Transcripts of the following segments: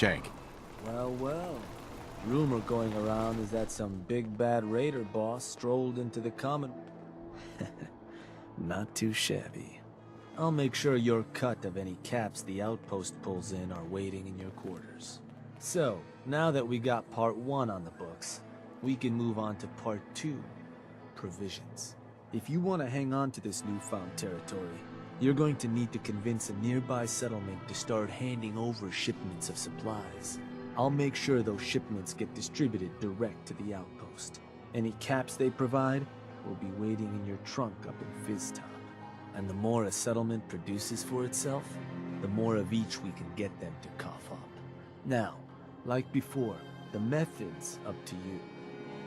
shank. Well, well. Rumor going around is that some big bad raider boss strolled into the common... Not too shabby. I'll make sure your cut of any caps the outpost pulls in are waiting in your quarters. So, now that we got part 1 on the books, we can move on to part 2, provisions. If you want to hang on to this newfound territory, you're going to need to convince a nearby settlement to start handing over shipments of supplies. I'll make sure those shipments get distributed direct to the outpost. Any caps they provide will be waiting in your trunk up in Fizztop. And the more a settlement produces for itself, the more of each we can get them to cough up. Now, like before, the method's up to you.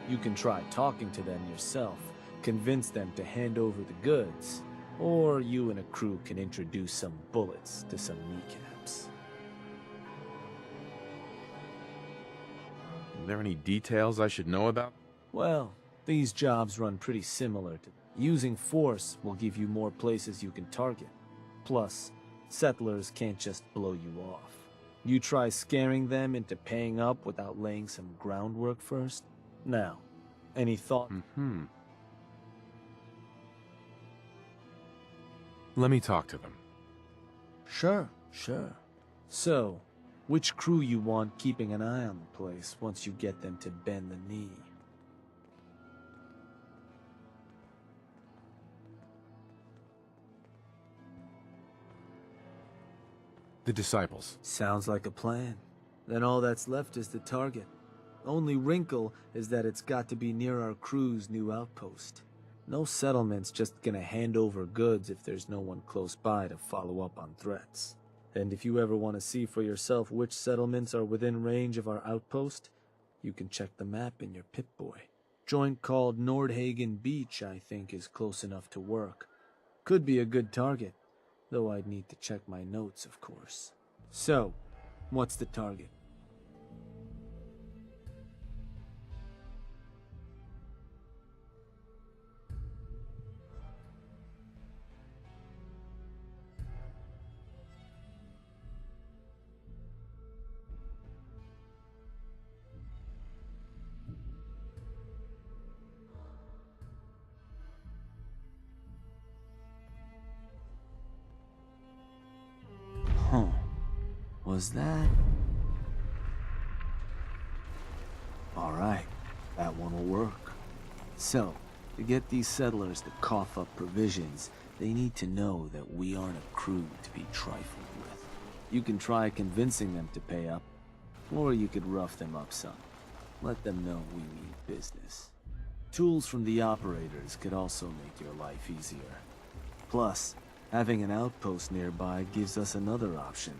You can try talking to them yourself, convince them to hand over the goods, or you and a crew can introduce some bullets to some kneecaps. Are there any details I should know about? Well, these jobs run pretty similar to... Using force will give you more places you can target. Plus, settlers can't just blow you off. You try scaring them into paying up without laying some groundwork first? Now, any thought? Let me talk to them. Sure. So, which crew you want keeping an eye on the place once you get them to bend the knee? The disciples. Sounds like a plan. Then all that's left is the target. Only wrinkle is that it's got to be near our crew's new outpost. No settlement's just gonna hand over goods if there's no one close by to follow up on threats. And if you ever want to see for yourself which settlements are within range of our outpost, you can check the map in your Pip-Boy. Joint called Nordhagen Beach, I think, is close enough to work. Could be a good target. Though I'd need to check my notes, of course. So, what's the target? Was that? Alright, that one will work. So, to get these settlers to cough up provisions, they need to know that we aren't a crew to be trifled with. You can try convincing them to pay up, or you could rough them up some. Let them know we mean business. Tools from the operators could also make your life easier. Plus, having an outpost nearby gives us another option.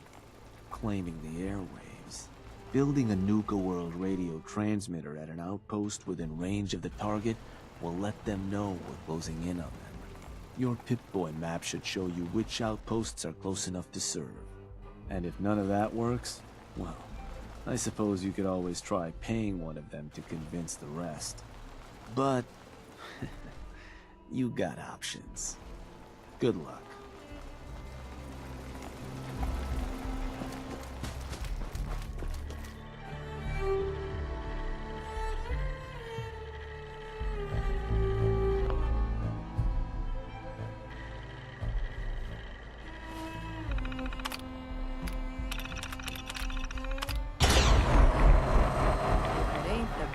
Claiming the airwaves. Building a Nuka World radio transmitter at an outpost within range of the target will let them know we're closing in on them. Your Pip-Boy map should show you which outposts are close enough to serve. And if none of that works, well, I suppose you could always try paying one of them to convince the rest. But you got options. Good luck.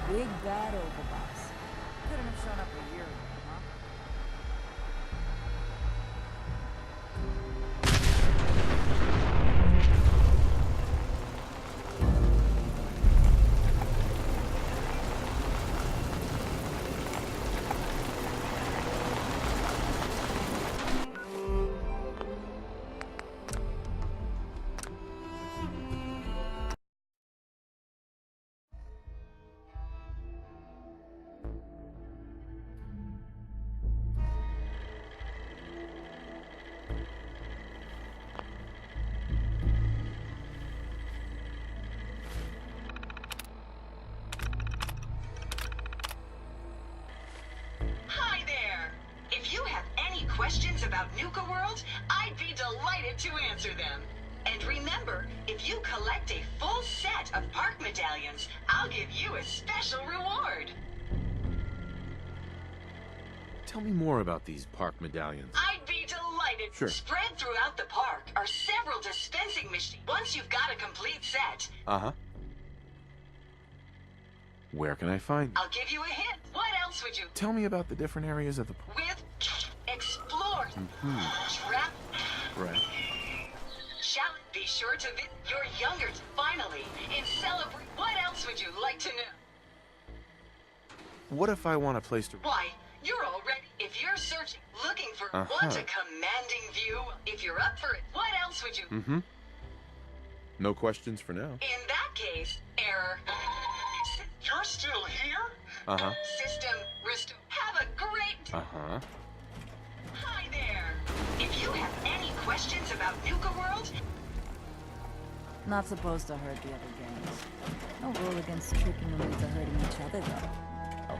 Big bad overboss. Couldn't have shown up a year ago, huh? If you have any questions about Nuka World, I'd be delighted to answer them. And remember, if you collect a full set of park medallions, I'll give you a special reward. Tell me more about these park medallions. I'd be delighted. Sure. Spread throughout the park are several dispensing machines. Once you've got a complete set, Uh-huh. Where can I find you? I'll give you a hint. What else would you... Tell me about the different areas of the park. With... Explore. Trap... Right. Shall be sure to visit your younger... Finally, in celebrate... What else would you like to know? What if I want a place to... Why, you're already... If you're searching, looking for... Want a commanding view? If you're up for it, what else would you... Mm-hmm. No questions for now. In that case, error. You're still here? Uh-huh. System restore. Have a great... Uh-huh. Hi there. If you have any questions about Nuka World, Not supposed to hurt the other gangs. No rule against tricking them into hurting each other, though. Oh.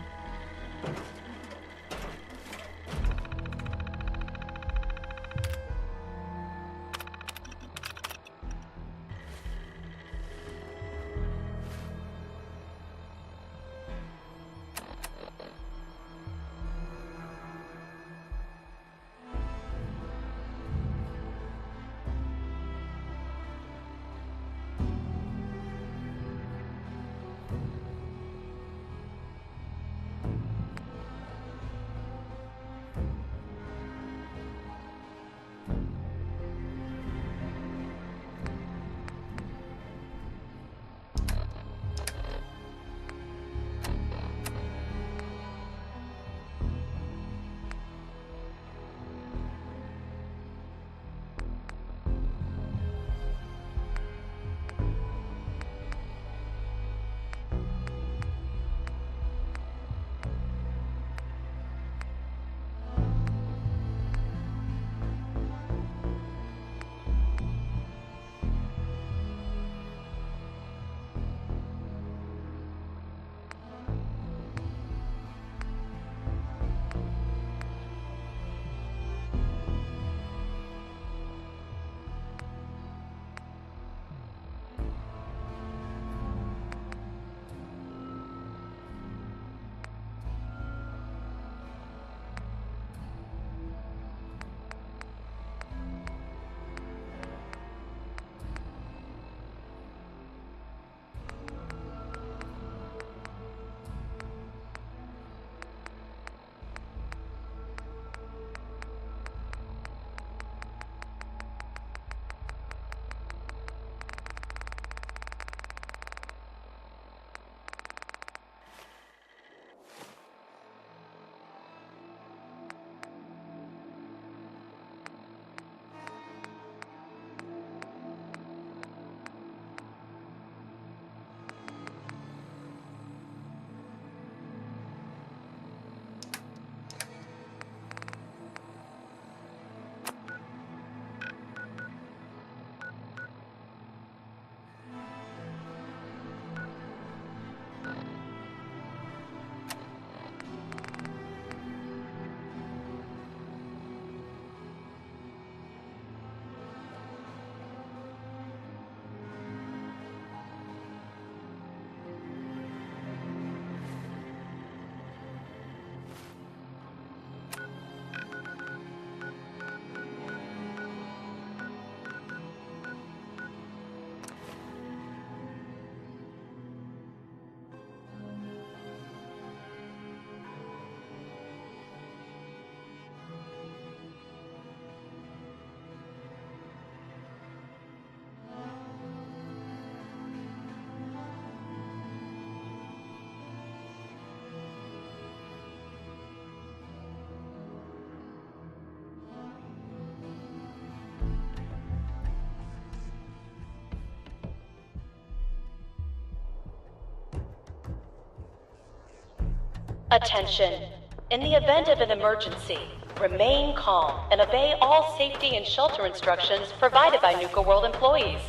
Attention. In the event of an emergency, remain calm and obey all safety and shelter instructions provided by Nuka World employees.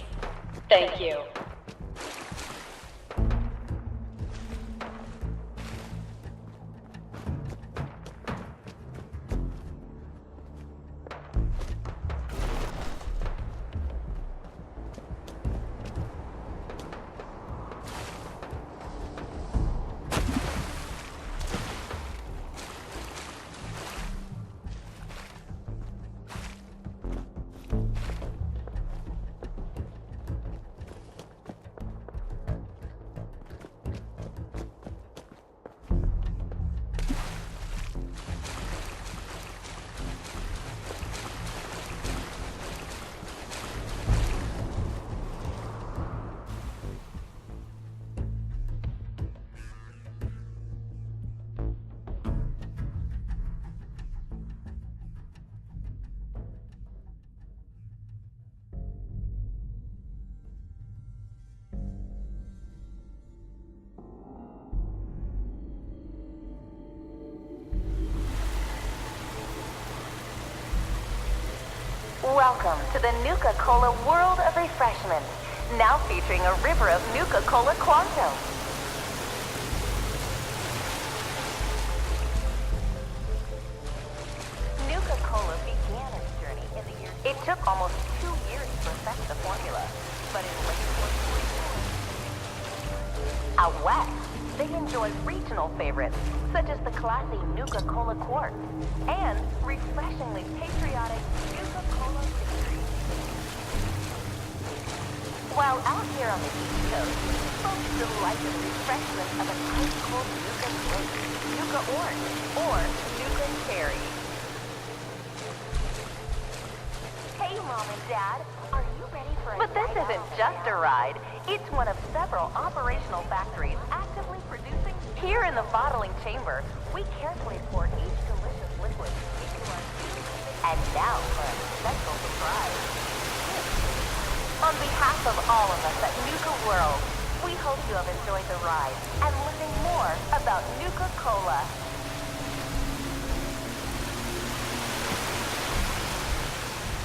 Thank you. Welcome to the Nuka-Cola World of Refreshment, now featuring a river of Nuka-Cola Quantum. Nuka-Cola began its journey in the year... It took almost 2 years to perfect the formula, but in late 2014... Out west, they enjoy regional favorites, such as the classy Nuka-Cola Quartz and refreshingly patriotic Nuka-Cola Victory. While out here on the East Coast, folks delight in the refreshment of an ice-cold Nuka Grape, Nuka Orange, or Nuka Cherry. Hey, Mom and Dad, are you ready for a... But this isn't just a ride. It's one of several operational factories actively producing... Here in the bottling chamber, we carefully pour each delicious liquid into our... And now for a special surprise. On behalf of all of us at Nuka World, we hope you have enjoyed the ride and learning more about Nuka-Cola.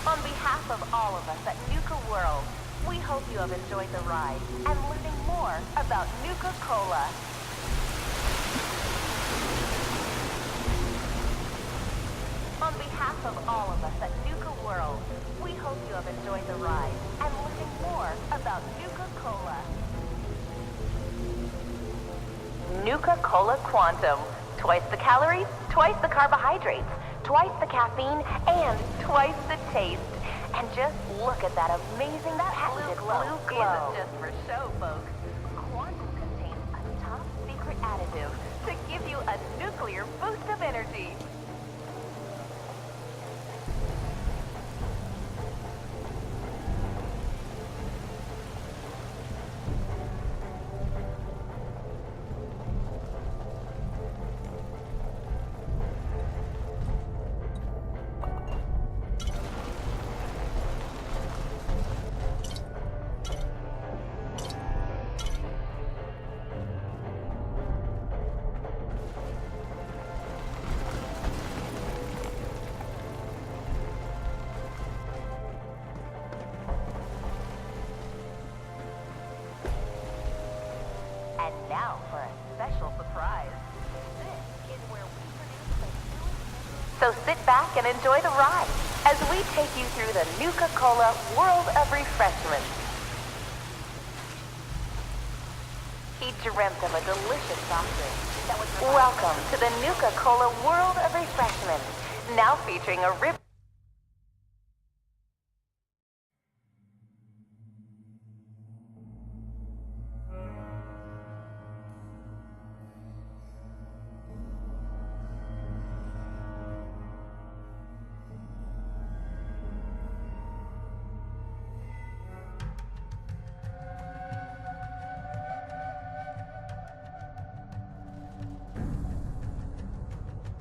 On behalf of all of us at Nuka World, we hope you have enjoyed the ride and learning more about Nuka-Cola. On behalf of all of us at Nuka World, we hope you have enjoyed the ride and learning more about Nuka-Cola. Nuka-Cola Quantum. Twice the calories, twice the carbohydrates, twice the caffeine, and twice the taste. And just look at that amazing patented blue glow. Isn't just for show, folks. Quantum contains a top secret additive to give you a nuclear boost of energy. And now for a special surprise. This is where we produce the newest... So sit back and enjoy the ride as we take you through the Nuka-Cola World of Refreshment. He dreamt of a delicious soft drink that was... Welcome to the Nuka-Cola World of Refreshment, now featuring a rib...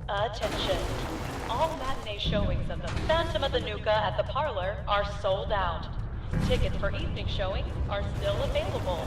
Attention. All matinee showings of The Phantom of the Nuka at the Parlor are sold out. Tickets for evening showings are still available.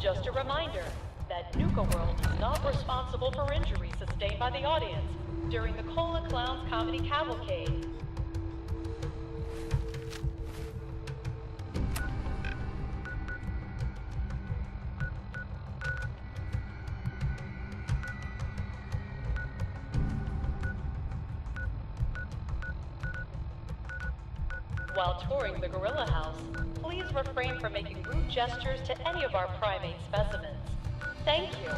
Just a reminder that Nuka World is not responsible for injuries sustained by the audience during the Cola Clowns Comedy Cavalcade. While touring the Gorilla House, please refrain from making rude gestures to any of our primate specimens. Thank you.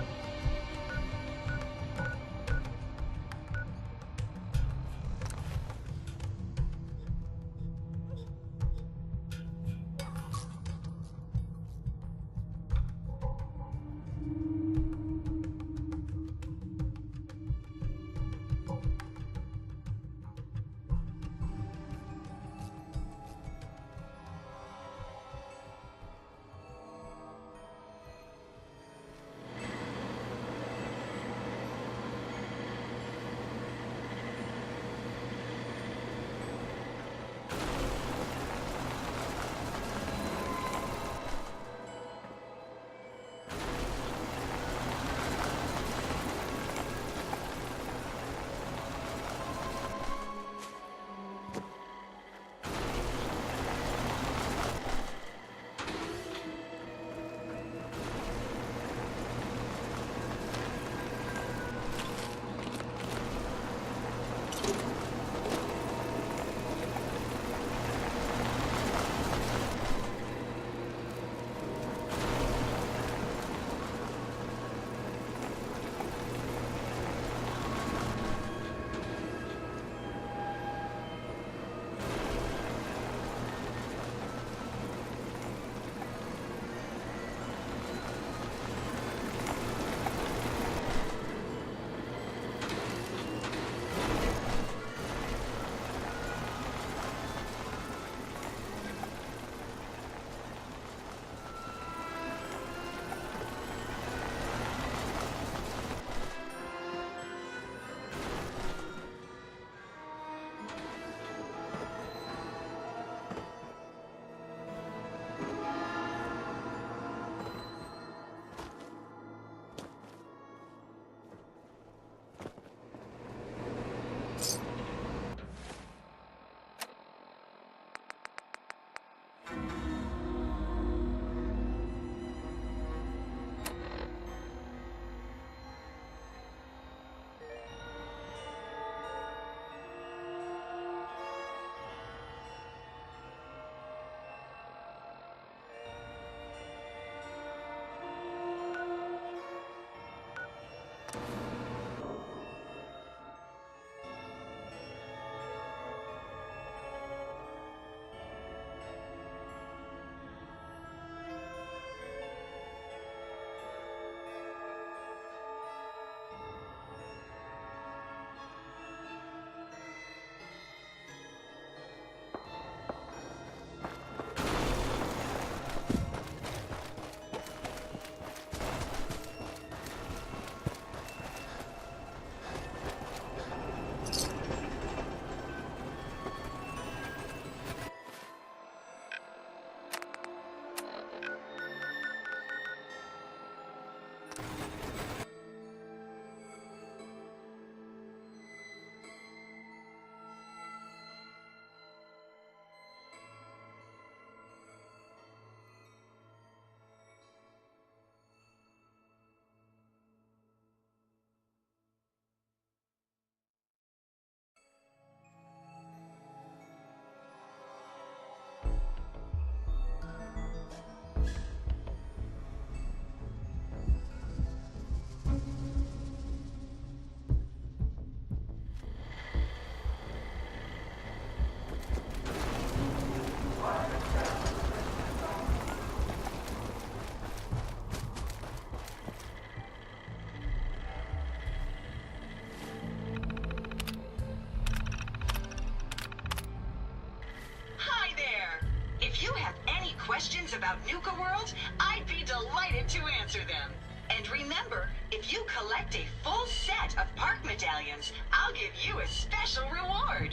you have any questions about Nuka World, I'd be delighted to answer them. And remember, if you collect a full set of park medallions, I'll give you a special reward.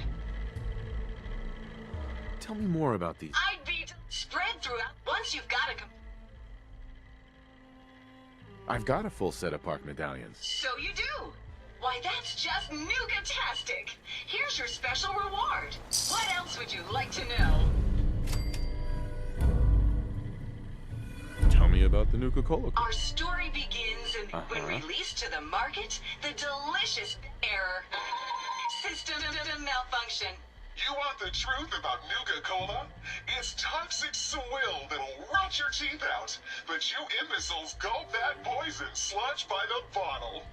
Tell me more about these. I'd be spread throughout. Once you've got I've got a full set of park medallions. So you do. Why, that's just Nuka-tastic. Here's your special reward. What else would you like to know? Tell me about the Nuka-Cola. Our story begins when released to the market, the delicious error system malfunction. You want the truth about Nuka-Cola? It's toxic swill that'll rot your teeth out. But you imbeciles gulp that poison sludge by the bottle.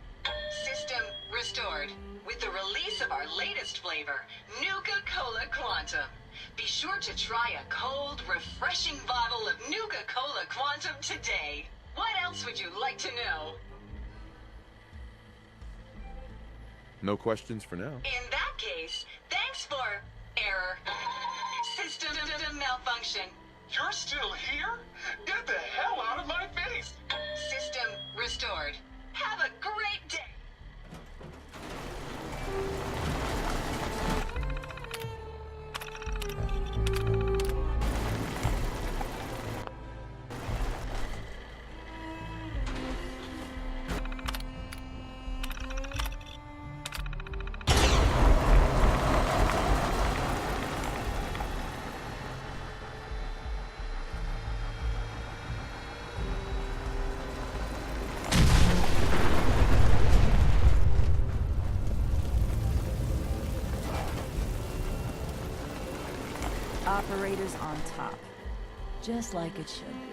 System restored. With the release of our latest flavor, Nuka-Cola Quantum. Be sure to try a cold, refreshing bottle of Nuka-Cola Quantum today. What else would you like to know? No questions for now. In that case, thanks for error system malfunction. You're still here? Get the hell out of my face! System restored. Have a great day. Operators on top. Just like it should be.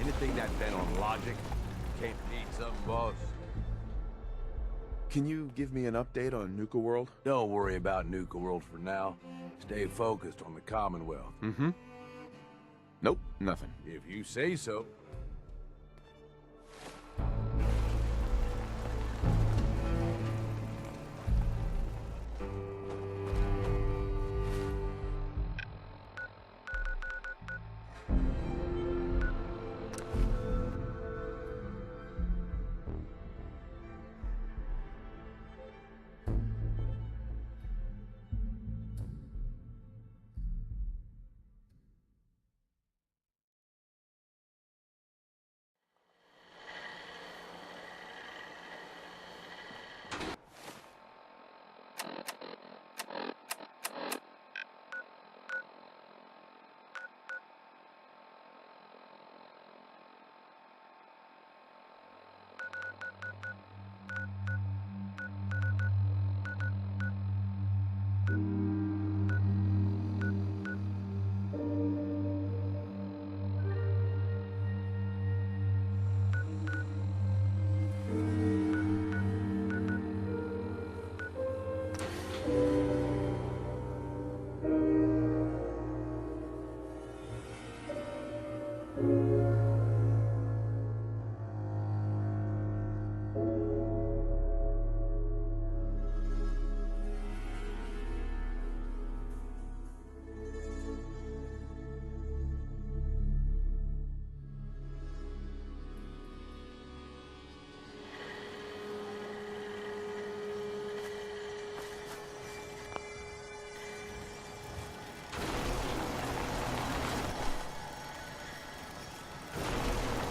Anything that bet on logic can't beat some boss. Can you give me an update on Nuka World? Don't worry about Nuka World for now. Stay focused on the Commonwealth. Nope, nothing. If you say so.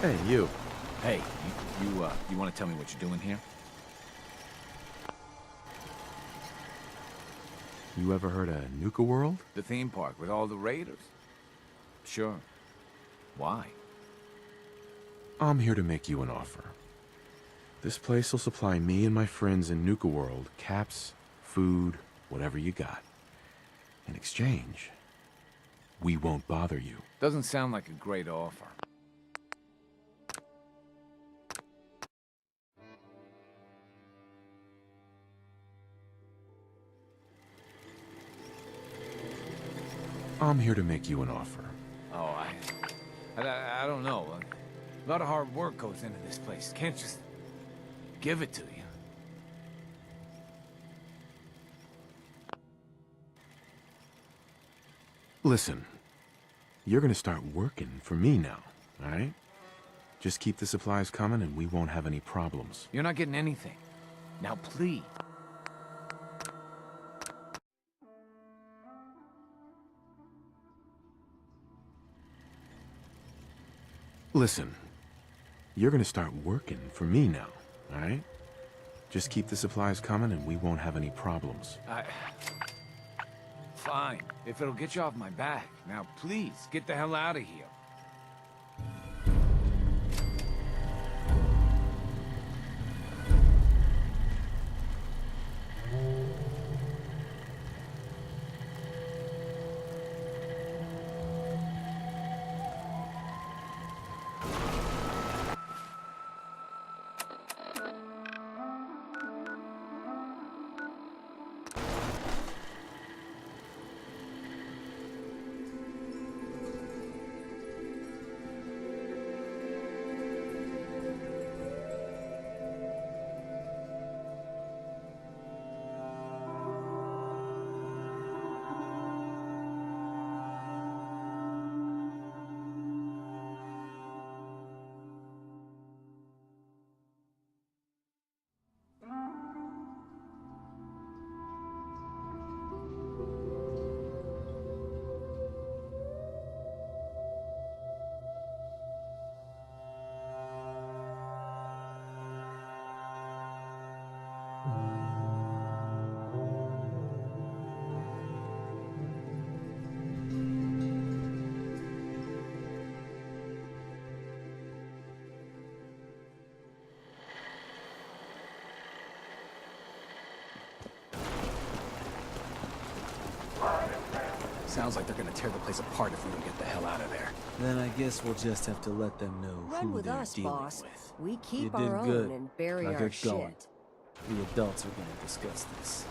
Hey, you. Hey, you want to tell me what you're doing here? You ever heard of Nuka World? The theme park with all the raiders? Sure. Why? I'm here to make you an offer. This place will supply me and my friends in Nuka World caps, food, whatever you got. In exchange, we won't bother you. Doesn't sound like a great offer. I'm here to make you an offer. Oh, I don't know. A lot of hard work goes into this place. Can't just give it to you. Listen, you're gonna start working for me now, all right? Just keep the supplies coming and we won't have any problems. You're not getting anything. Now, please. Listen, you're gonna start working for me now, all right? Just keep the supplies coming and we won't have any problems. Fine, if it'll get you off my back. Now, please, get the hell out of here. Sounds like they're gonna tear the place apart if we don't get the hell out of there. Then I guess we'll just have to let them know Run who with they're us, dealing boss. with. We keep You our did own good. and bury Now our get going. shit. The adults are gonna discuss this.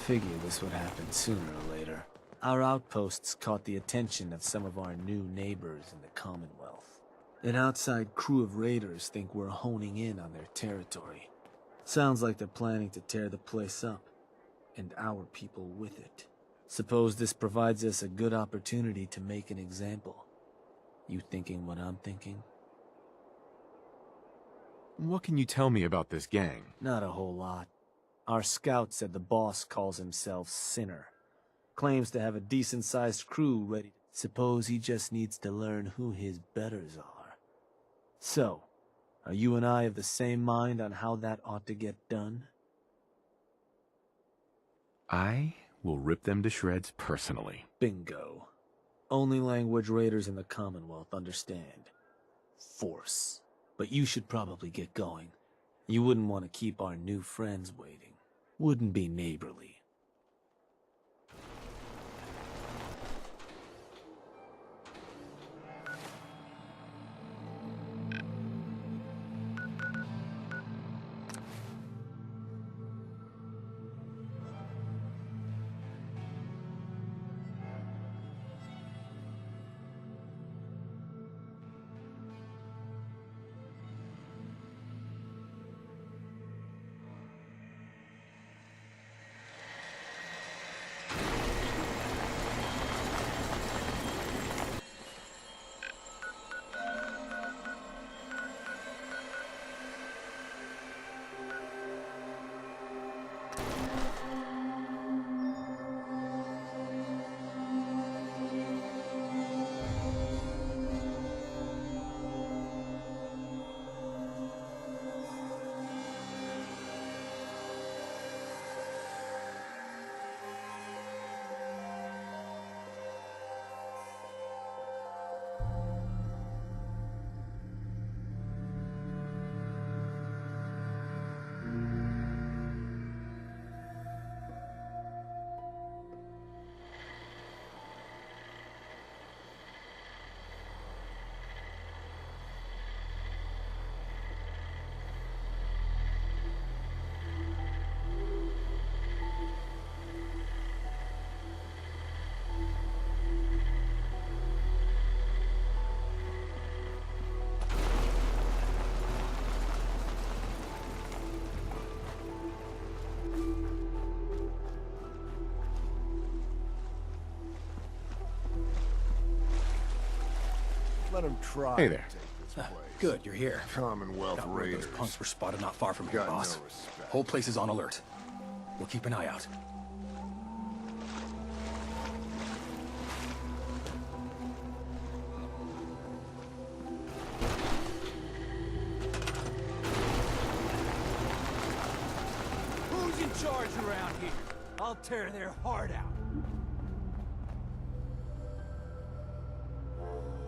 Figure this would happen sooner or later. Our outposts caught the attention of some of our new neighbors in the Commonwealth. An outside crew of raiders think we're honing in on their territory. Sounds like they're planning to tear the place up, and our people with it. Suppose this provides us a good opportunity to make an example. You thinking what I'm thinking? What can you tell me about this gang? Not a whole lot. Our scout said the boss calls himself Sinner. Claims to have a decent-sized crew ready. Suppose he just needs to learn who his betters are. So, are you and I of the same mind on how that ought to get done? I will rip them to shreds personally. Bingo. Only language raiders in the Commonwealth understand. Force. But you should probably get going. You wouldn't want to keep our new friends waiting. Wouldn't be neighborly. Let him try Hey to there. take this place. Good, you're here. Commonwealth Got word Raiders. those punks were spotted not far from here, Got no boss. respect. Whole place is on alert. We'll keep an eye out. Who's in charge around here? I'll tear their heart out.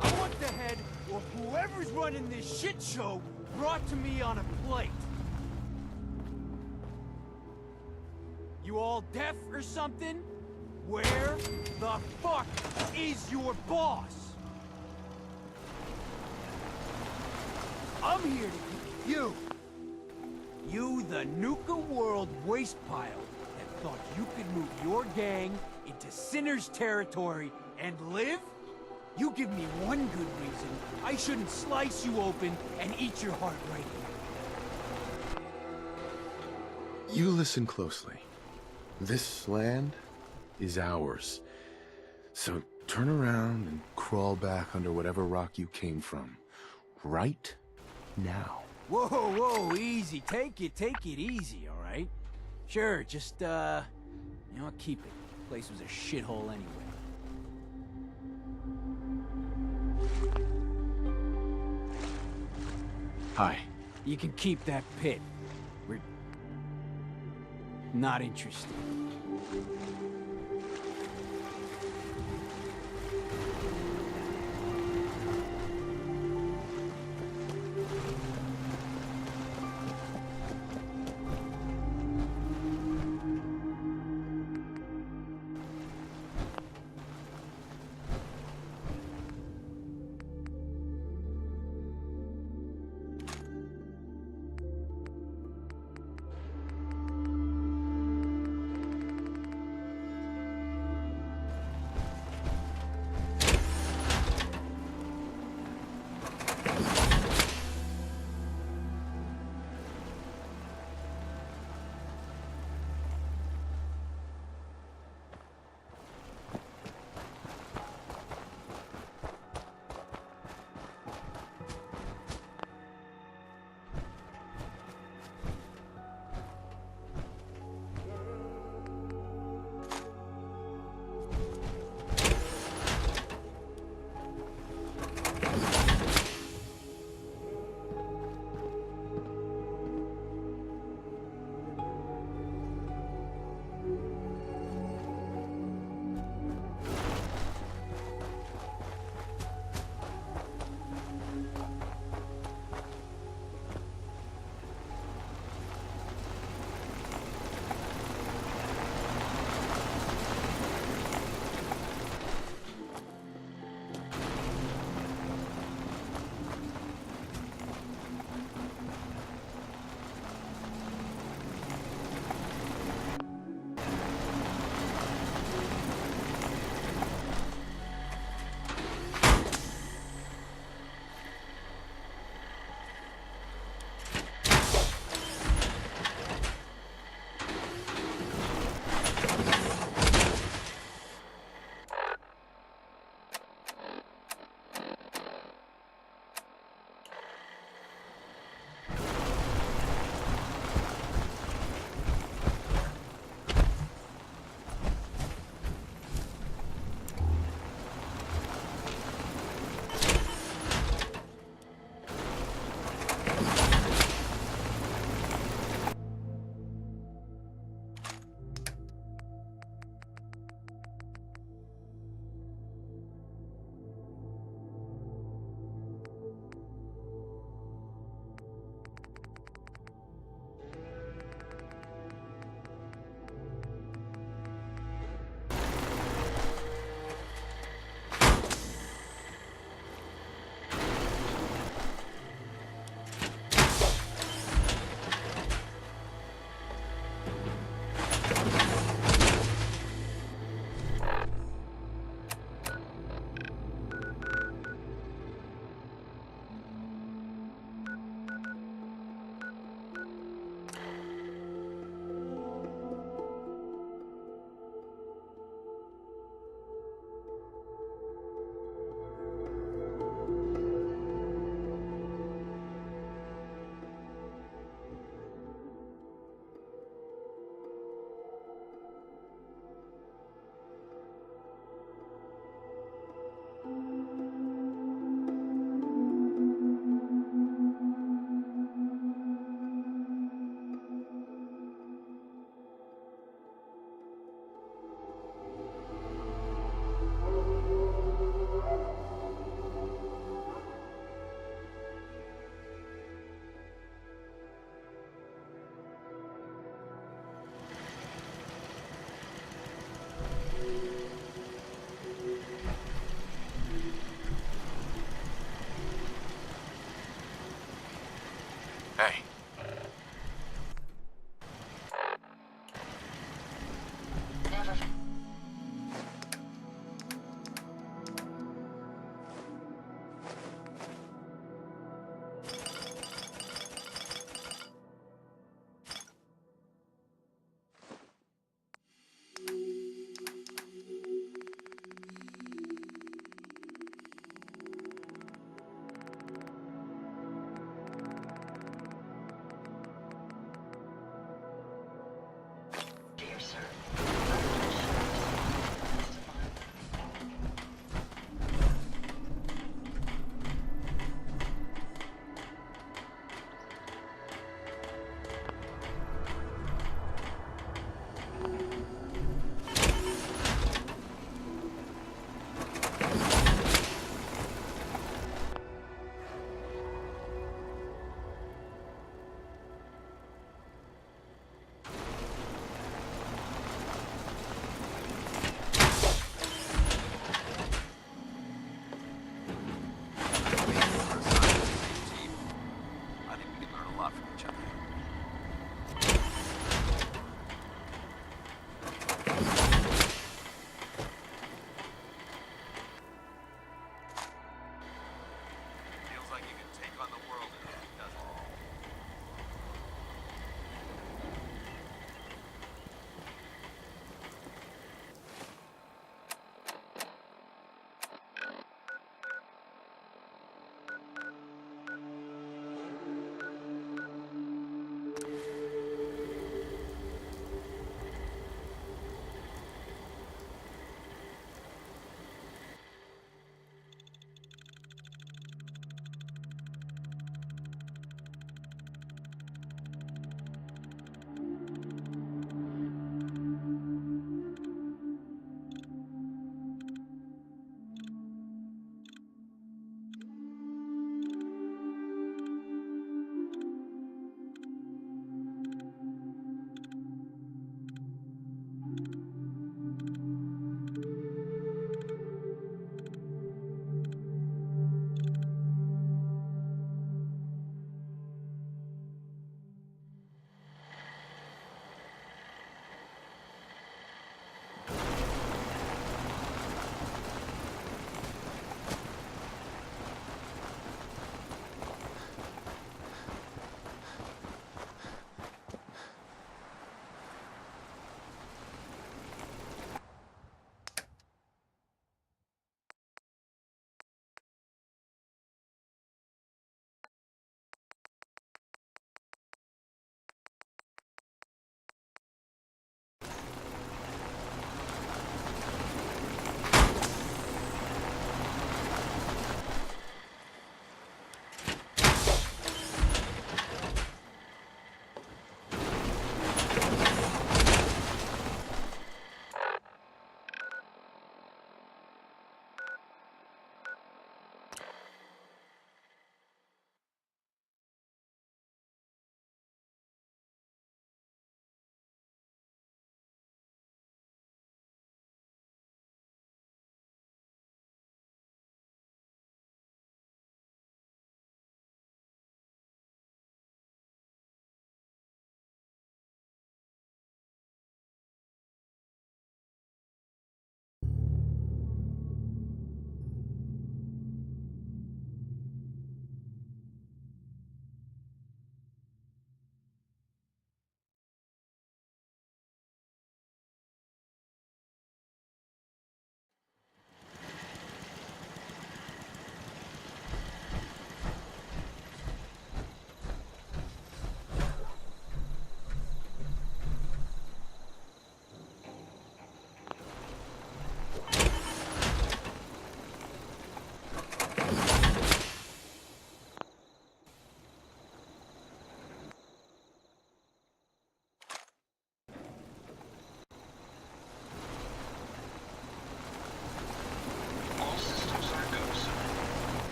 I want the head of whoever's running this shit show brought to me on a plate. You all deaf or something? Where the fuck is your boss? I'm here to get you. You, the Nuka World waste pile that thought you could move your gang into Sinner's territory and live? You give me one good reason I shouldn't slice you open and eat your heart right here. You listen closely. This land is ours. So turn around and crawl back under whatever rock you came from. Right now. Whoa, whoa, easy. Take it easy, all right? Sure, just, keep it. Place was a shithole anyway. Hi. You can keep that pit. We're not interested.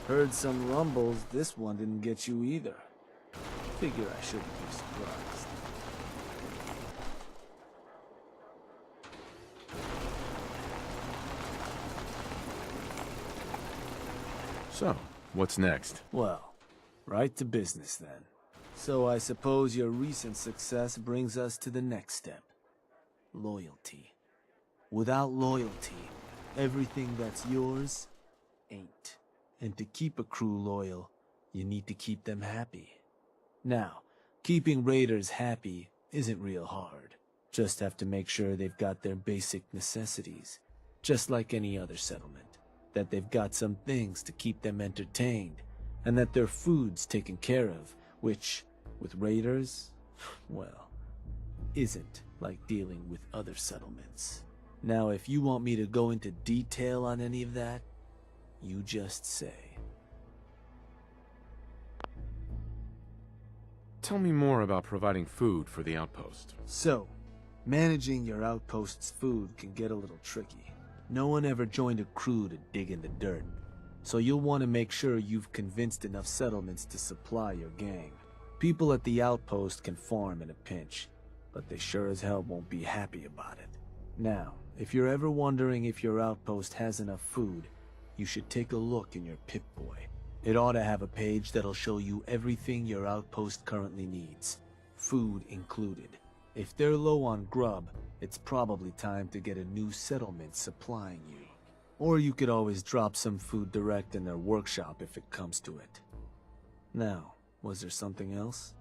Heard some rumbles, this one didn't get you either. Figure I shouldn't be surprised. So, what's next? Well, right to business then. So I suppose your recent success brings us to the next step. Loyalty. Without loyalty, everything that's yours ain't. And to keep a crew loyal, you need to keep them happy. Now, keeping raiders happy isn't real hard. Just have to make sure they've got their basic necessities, just like any other settlement. That they've got some things to keep them entertained, and that their food's taken care of, which, with raiders, well, isn't like dealing with other settlements. Now, if you want me to go into detail on any of that, you just say. Tell me more about providing food for the outpost. So, managing your outpost's food can get a little tricky. No one ever joined a crew to dig in the dirt, so you'll want to make sure you've convinced enough settlements to supply your gang. People at the outpost can farm in a pinch, but they sure as hell won't be happy about it. Now, if you're ever wondering if your outpost has enough food, you should take a look in your Pip-Boy. It ought to have a page that'll show you everything your outpost currently needs, food included. If they're low on grub, it's probably time to get a new settlement supplying you. Or you could always drop some food direct in their workshop if it comes to it. Now, was there something else?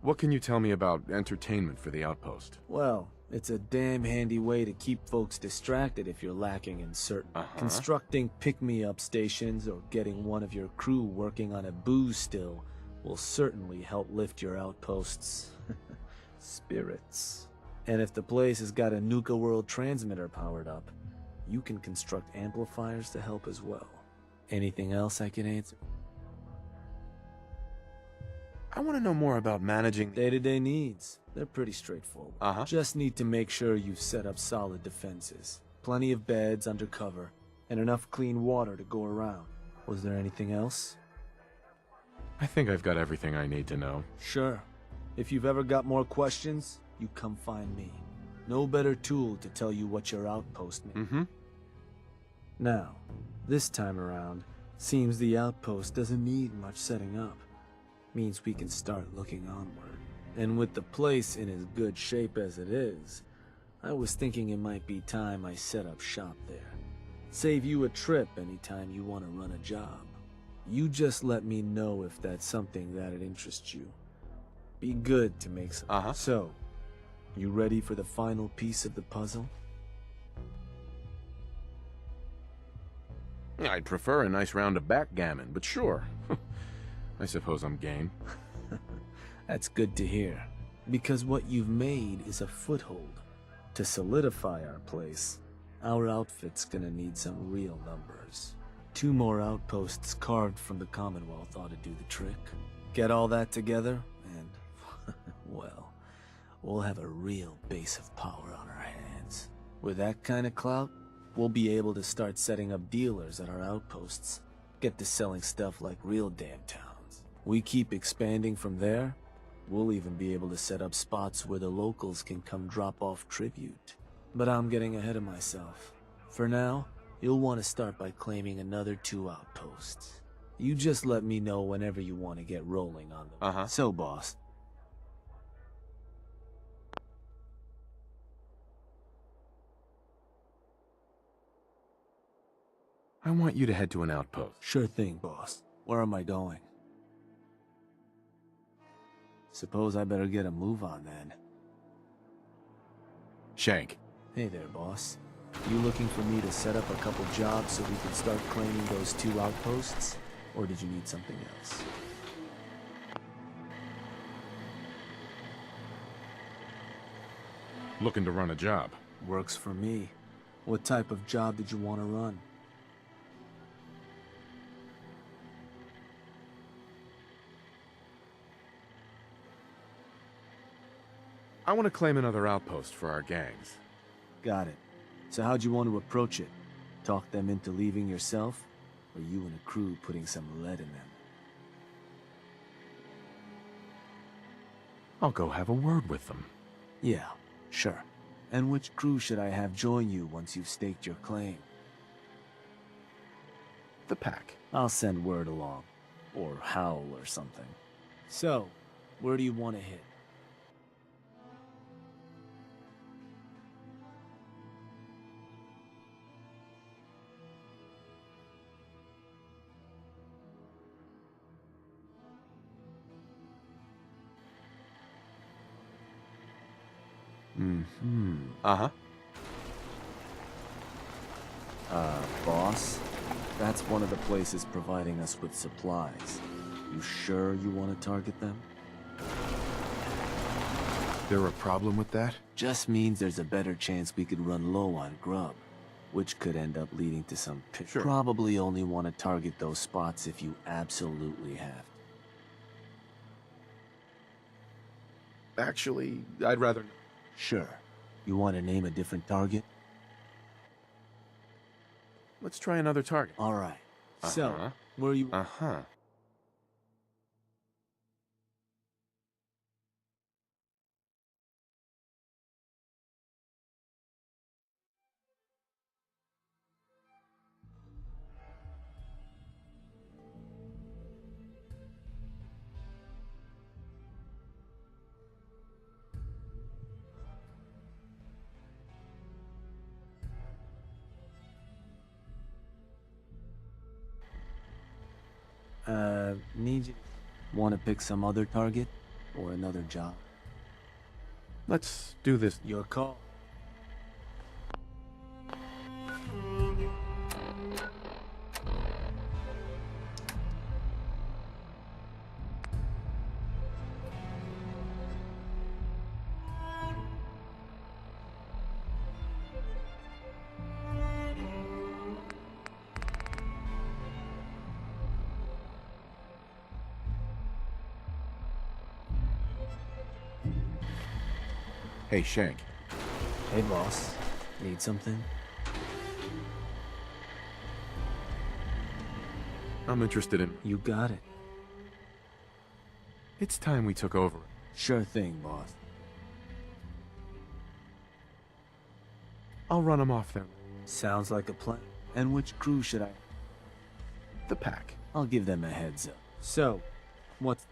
What can you tell me about entertainment for the outpost? Well, it's a damn handy way to keep folks distracted if you're lacking in certain. Constructing pick-me-up stations or getting one of your crew working on a booze still will certainly help lift your outpost's spirits. And if the place has got a Nuka World transmitter powered up, you can construct amplifiers to help as well. Anything else I can answer? I want to know more about managing Day-to-day needs. They're pretty straightforward. Just need to make sure you've set up solid defenses. Plenty of beds under cover, and enough clean water to go around. Was there anything else? I think I've got everything I need to know. Sure. If you've ever got more questions, you come find me. No better tool to tell you what your outpost needs. Now, this time around, seems the outpost doesn't need much setting up. Means we can start looking onward. And with the place in as good shape as it is, I was thinking it might be time I set up shop there. Save you a trip anytime you want to run a job. You just let me know if that's something that'd interest you. Be good to make some. So, you ready for the final piece of the puzzle? I'd prefer a nice round of backgammon, but sure. I suppose I'm game. That's good to hear, because what you've made is a foothold. To solidify our place, our outfit's gonna need some real numbers. 2 more outposts carved from the Commonwealth ought to do the trick. Get all that together, and, well, we'll have a real base of power on our hands. With that kind of clout, we'll be able to start setting up dealers at our outposts. Get to selling stuff like real damn towns. We keep expanding from there, we'll even be able to set up spots where the locals can come drop off tribute. But I'm getting ahead of myself. For now, you'll want to start by claiming another 2 outposts. You just let me know whenever you want to get rolling on them. So, boss. I want you to head to an outpost. Sure thing, boss. Where am I going? Suppose I better get a move on then. Shank. Hey there, boss. You looking for me to set up a couple jobs so we can start claiming those 2 outposts? Or did you need something else? Looking to run a job. Works for me. What type of job did you want to run? I want to claim another outpost for our gangs. Got it. So how'd you want to approach it? Talk them into leaving yourself? or you and a crew putting some lead in them? I'll go have a word with them. Yeah, sure. And which crew should I have join you once you've staked your claim? The pack. I'll send word along. Or howl or something. So, where do you want to hit? Uh-huh. Boss? That's one of the places providing us with supplies. You sure you want to target them? There a problem with that? Just means there's a better chance we could run low on grub, which could end up leading to some pit. Sure. Probably only want to target those spots if you absolutely have to. Actually, I'd rather... Sure. You want to name a different target? Let's try another target. All right. Uh-huh. So, where you... Uh-huh. Need you... Want to pick some other target? Or another job? Let's do this. Your call. Hey, Shank. Hey, boss. Need something? I'm interested in... You got it. It's time we took over. Sure thing, boss. I'll run them off there. Sounds like a plan. And which crew should I... The pack. I'll give them a heads up. So, what's...